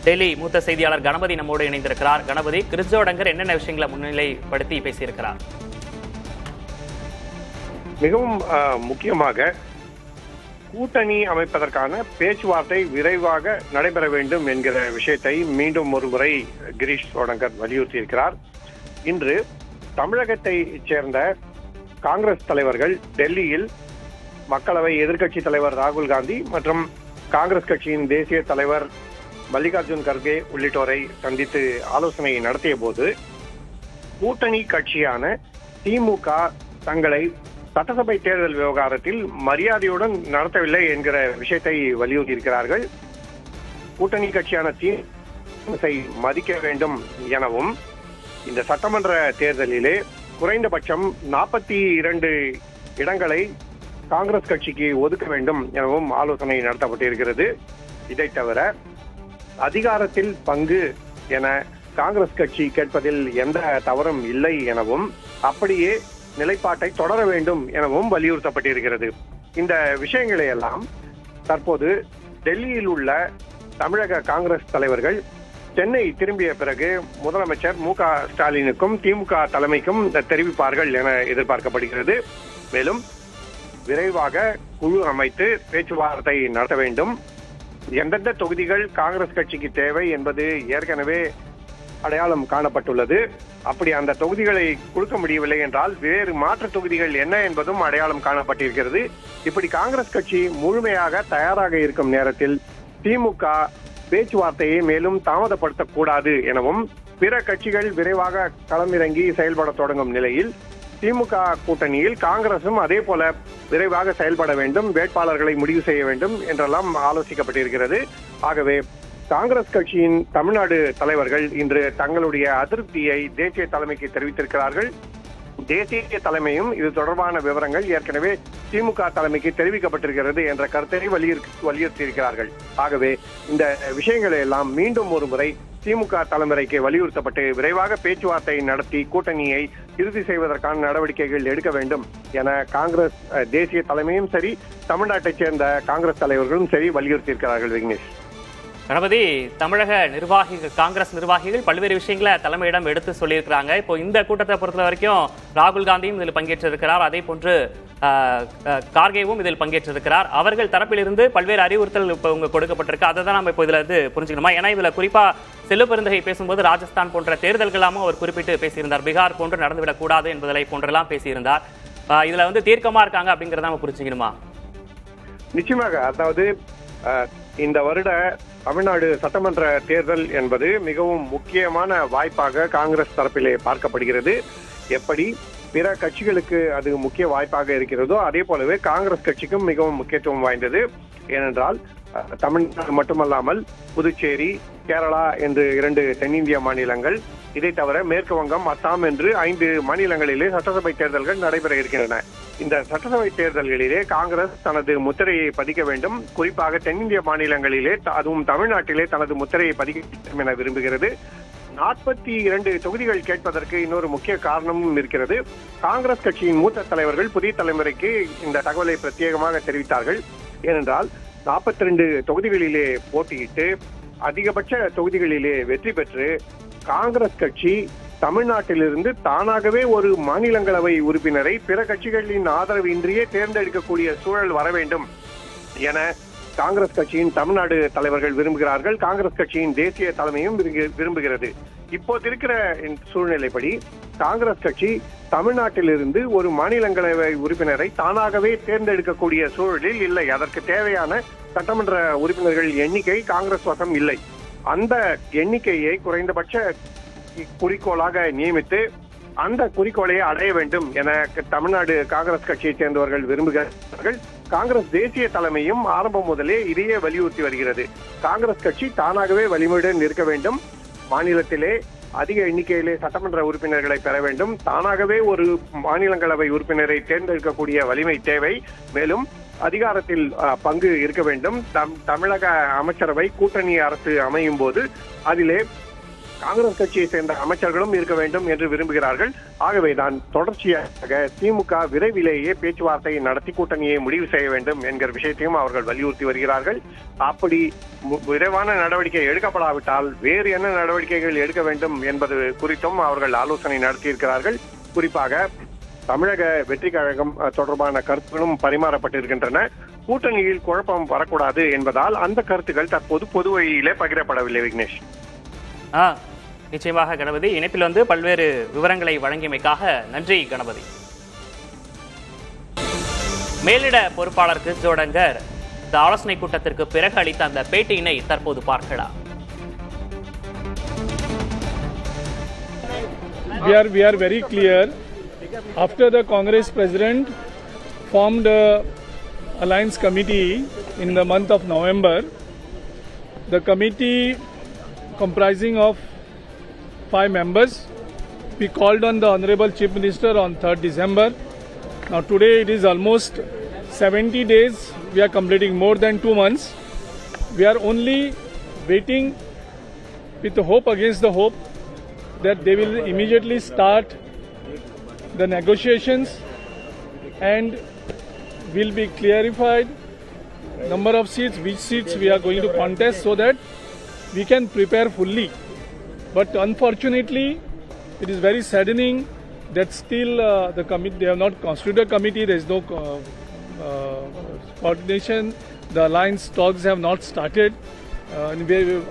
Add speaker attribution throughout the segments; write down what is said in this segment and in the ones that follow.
Speaker 1: டெல்லி மூத்த செய்தியாளர் கணபதி நம்மோடு இணைந்திருக்கிறார். கணபதி, கிறிஸ்ஜோடங்கர் என்னென்ன விஷயங்களை முன்னிலைப்படுத்தி பேசியிருக்கிறார்?
Speaker 2: மிகவும் முக்கியமாக கூட்டணி அமைப்பதற்கான பேச்சுவார்த்தை விரைவாக நடைபெற வேண்டும் என்கிற விஷயத்தை மீண்டும் ஒரு முறை கிரீஷ் சோடங்கர் வலியுறுத்தியிருக்கிறார். இன்று தமிழகத்தை சேர்ந்த காங்கிரஸ் தலைவர்கள் டெல்லியில் மக்களவை எதிர்க்கட்சி தலைவர் ராகுல் காந்தி மற்றும் காங்கிரஸ் கட்சியின் தேசிய தலைவர் மல்லிகார்ஜுன் கர்கே உள்ளிட்டோரை சந்தித்து ஆலோசனை நடத்திய போது கூட்டணி கட்சியான திமுக தங்களை சட்டசபை தேர்தல் விவகாரத்தில் மரியாதையுடன் நடத்தவில்லை என்கிற விஷயத்தை வலியுறுத்தியிருக்கிறார்கள். கூட்டணி கட்சியான திமுக மதிக்க வேண்டும் எனவும் இந்த சட்டமன்ற தேர்தலிலே குறைந்தபட்சம் 42 இடங்களை காங்கிரஸ் கட்சிக்கு ஒதுக்க வேண்டும் எனவும் ஆலோசனை நடத்தப்பட்டிருக்கிறது. இதை தவிர அதிகாரத்தில் பங்கு என காங்கிரஸ் கட்சி கேட்பதில் எந்த தவறும் இல்லை எனவும் அப்படியே நிலைப்பாட்டை தொடர வேண்டும் எனவும் வலியுறுத்தப்பட்டிருக்கிறது. இந்த விஷயங்களை எல்லாம் தற்போது டெல்லியில் உள்ள தமிழக காங்கிரஸ் தலைவர்கள் சென்னை திரும்பிய பிறகு முதலமைச்சர் மு.க.ஸ்டாலினுக்கும் திமுக தலைமைக்கும் தெரிவிப்பார்கள் என எதிர்பார்க்கப்படுகிறது. மேலும் விரைவாக குழு அமைத்து பேச்சுவார்த்தை நடத்த வேண்டும். எந்தெந்த தொகுதிகள் காங்கிரஸ் கட்சிக்கு தேவை என்பது ஏற்கனவே அடையாளம் காணப்பட்டுள்ளது. அப்படி அந்த தொகுதிகளை கொடுக்க முடியவில்லை என்றால் வேறு மாற்று தொகுதிகள் என்ன என்பதும் அடையாளம் காணப்பட்டிருக்கிறது. இப்படி காங்கிரஸ் கட்சி முழுமையாக தயாராக இருக்கும் நேரத்தில் திமுக பேச்சுவார்த்தையை மேலும் தாமதப்படுத்தக்கூடாது எனவும் பிற கட்சிகள் விரைவாக களமிறங்கி செயல்பட தொடங்கும் நிலையில் திமுக கூட்டணியில் காங்கிரசும் அதே போல விரைவாக செயல்பட வேண்டும், வேட்பாளர்களை முடிவு செய்ய வேண்டும் என்றெல்லாம் ஆலோசிக்கப்பட்டிருக்கிறது. ஆகவே காங்கிரஸ் கட்சியின் தமிழ்நாடு தலைவர்கள் இன்று தங்களுடைய அதிருப்தியை தேசிய தலைமைக்கு தெரிவித்திருக்கிறார்கள். தேசிய தலைமையும் இது தொடர்பான விவரங்கள் ஏற்கனவே திமுக தலைமைக்கு தெரிவிக்கப்பட்டிருக்கிறது என்ற கருத்தை வலியுறுத்தியிருக்கிறார்கள். ஆகவே இந்த விஷயங்களை எல்லாம் மீண்டும் ஒரு முறை திமுக தலைமுறைக்கு வலியுறுத்தப்பட்டு விரைவாக பேச்சுவார்த்தை நடத்தி கூட்டணியை இறுதி செய்வதற்கான நடவடிக்கைகள் எடுக்க வேண்டும் என காங்கிரஸ் தேசிய தலைமையும் சரி, தமிழ்நாட்டைச் சேர்ந்த காங்கிரஸ் தலைவர்களும் சரி வலியுறுத்தியிருக்கிறார்கள். விக்னேஷ்.
Speaker 1: கணபதி, தமிழக காங்கிரஸ் நிர்வாகிகள் பல்வேறு விஷயங்களை தலைமையிடம் எடுத்து சொல்லியிருக்கிறாங்க. இப்போ இந்த கூட்டத்தை பொறுத்த வரைக்கும் ராகுல் காந்தியும் இதில் பங்கேற்றிருக்கிறார், அதே போன்று கார்கேவும் இதில் பங்கேற்றிருக்கிறார். அவர்கள் தரப்பிலிருந்து பல்வேறு அறிவுறுத்தல் இப்போ கொடுக்கப்பட்டிருக்கு. அதை தான் நம்ம இப்போ இதில் புரிஞ்சுக்கணுமா? ஏன்னா இதில் குறிப்பா செல்வ பெருந்தகை பேசும்போது ராஜஸ்தான் போன்ற தேர்தல்களாமும் அவர் குறிப்பிட்டு பேசியிருந்தார். பீகார் போன்று நடந்துவிடக் கூடாது என்பதை போன்றெல்லாம் பேசியிருந்தார். இதுல தீர்க்கமா இருக்காங்க அப்படிங்கறத நம்ம புரிஞ்சுக்கணுமா?
Speaker 2: நிச்சயமாக. அதாவது இந்த வருட தமிழ்நாடு சட்டமன்ற தேர்தல் என்பது மிகவும் முக்கியமான வாய்ப்பாக காங்கிரஸ் தரப்பிலே பார்க்கப்படுகிறது. எப்படி பிற கட்சிகளுக்கு அது முக்கிய வாய்ப்பாக இருக்கிறதோ அதே போலவே காங்கிரஸ் கட்சிக்கும் மிகவும் முக்கியத்துவம் வாய்ந்தது. ஏனென்றால் தமிழ்நாடு மட்டுமல்லாமல் புதுச்சேரி, கேரளா என்று 2 தென்னிந்திய மாநிலங்கள், இதை தவிர மேற்கு வங்கம், அஸ்ஸாம் என்று 5 மாநிலங்களிலே சட்டசபை தேர்தல்கள் நடைபெற இருக்கின்றன. இந்த சட்டசபை தேர்தல்களிலே காங்கிரஸ் தனது முத்திரையை பதிக்க வேண்டும். குறிப்பாக தென்னிந்திய மாநிலங்களிலே, அதுவும் தமிழ்நாட்டிலே தனது முத்திரையை பதிக்க வேண்டும் என விரும்புகிறது. 42 தொகுதிகள் கேட்பதற்கு இன்னொரு முக்கிய காரணமும் இருக்கிறது. காங்கிரஸ் கட்சியின் மூத்த தலைவர்கள் புதிய தலைமுறைக்கு இந்த தகவலை பிரத்யேகமாக தெரிவித்தார்கள். ஏனென்றால் 42 தொகுதிகளிலே போட்டியிட்டு அதிகபட்ச தொகுதிகளிலே வெற்றி பெற்று காங்கிரஸ் கட்சி தமிழ்நாட்டிலிருந்து தானாகவே ஒரு மாநிலங்களவை உறுப்பினரை பிற கட்சிகளின் ஆதரவு இன்றியே தேர்ந்தெடுக்கக்கூடிய சூழல் வர வேண்டும் என காங்கிரஸ் கட்சியின் தமிழ்நாடு தலைவர்கள் விரும்புகிறார்கள். காங்கிரஸ் கட்சியின் தேசிய தலைமையும் விரும்புகிறது. இப்போது இருக்கிற சூழ்நிலைப்படி காங்கிரஸ் கட்சி தமிழ்நாட்டிலிருந்து ஒரு மாநிலங்களவை உறுப்பினரை தானாகவே தேர்ந்தெடுக்கக்கூடிய சூழலில் இல்லை. அதற்கு தேவையான சட்டமன்ற உறுப்பினர்கள் எண்ணிக்கை காங்கிரஸ் வசம் இல்லை. அந்த எண்ணிக்கையை குறைந்தபட்ச குறிக்கோளாக நியமித்து அந்த குறிக்கோளை அடைய வேண்டும் என தமிழ்நாடு காங்கிரஸ் கட்சியை சேர்ந்தவர்கள் விரும்புகிறார்கள். காங்கிரஸ் தேசிய தலைமையும் ஆரம்பம் முதலே இதையே வலியுறுத்தி வருகிறது. காங்கிரஸ் கட்சி தானாகவே வலிமையுடன் இருக்க வேண்டும், மாநிலத்திலே அதிக எண்ணிக்கையிலே சட்டமன்ற உறுப்பினர்களை பெற வேண்டும், தானாகவே ஒரு மாநிலங்களவை உறுப்பினரை தேர்ந்தெடுக்கக்கூடிய வலிமை தேவை, மேலும் அதிகாரத்தில் பங்கு இருக்க வேண்டும். தமிழக அமைச்சரவை கூட்டணி அரசு அமையும் போது அதிலே காங்கிரஸ் கட்சியை சேர்ந்த அமைச்சர்களும் இருக்க வேண்டும் என்று விரும்புகிறார்கள். ஆகவேதான் தொடர்ச்சியாக திமுக விரைவிலேயே பேச்சுவார்த்தை நடத்தி கூட்டணியை முடிவு செய்ய வேண்டும் என்கிற விஷயத்தையும் அவர்கள் வலியுறுத்தி வருகிறார்கள். அப்படி விரைவான நடவடிக்கை எடுக்கப்படாவிட்டால் வேறு என்ன நடவடிக்கைகள் எடுக்க வேண்டும் என்பது குறித்தும் அவர்கள் ஆலோசனை நடத்தியிருக்கிறார்கள். குறிப்பாக தமிழக வெற்றி கழகம் தொடர்பான கருத்துகளும் பரிமாறப்பட்டிருக்கின்றன. கூட்டணியில் குழப்பம் வரக்கூடாது என்பதால் அந்த கருத்துக்கள் தற்போது பொது வழியிலே பகிரப்படவில்லை. விக்னேஷ்,
Speaker 1: நிச்சயமாக கணபதி, இணைப்பில் வந்து பல்வேறு விவரங்களை வழங்கியமைக்காக நன்றி கணபதி. மேலிட பொறுப்பாளர் கிறிஸ் ஜோடங்கர் இந்த ஆலோசனை கூட்டத்திற்கு பிறகு அளித்த அந்த பேட்டியினை தற்போது பார்க்கலாம்.
Speaker 3: We are very clear. After the Congress president formed a alliance committee in the month of November, the committee comprising of 5 members, we called on the Honorable Chief Minister on 3rd December. Now today it is almost 70 days. We are completing more than 2 months. We are only waiting with the hope against the hope that they will immediately start the negotiations and will be clarified number of seats, which seats we are going to contest, so that we can prepare fully. But unfortunately, it is very saddening that still the committee, they have not constituted a committee. There is no coordination. The alliance talks have not started.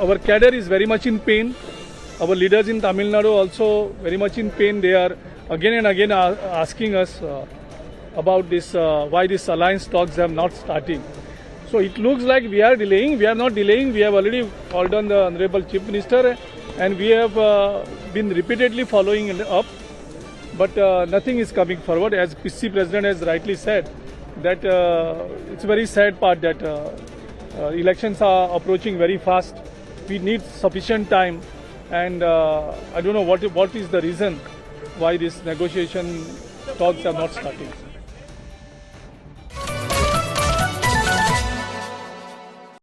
Speaker 3: Our cadre is very much in pain. Our leaders in Tamil Nadu also very much in pain. They are again and again asking us about this, why this alliance talks have not started. So it looks like we are delaying. We are not delaying. We have already called on the Honorable Chief Minister and we have been repeatedly following it up. But nothing is coming forward. As PC President has rightly said, that it's a very sad part that elections are approaching very fast. We need sufficient time, and I don't know what is the reason why this negotiation talks are not starting.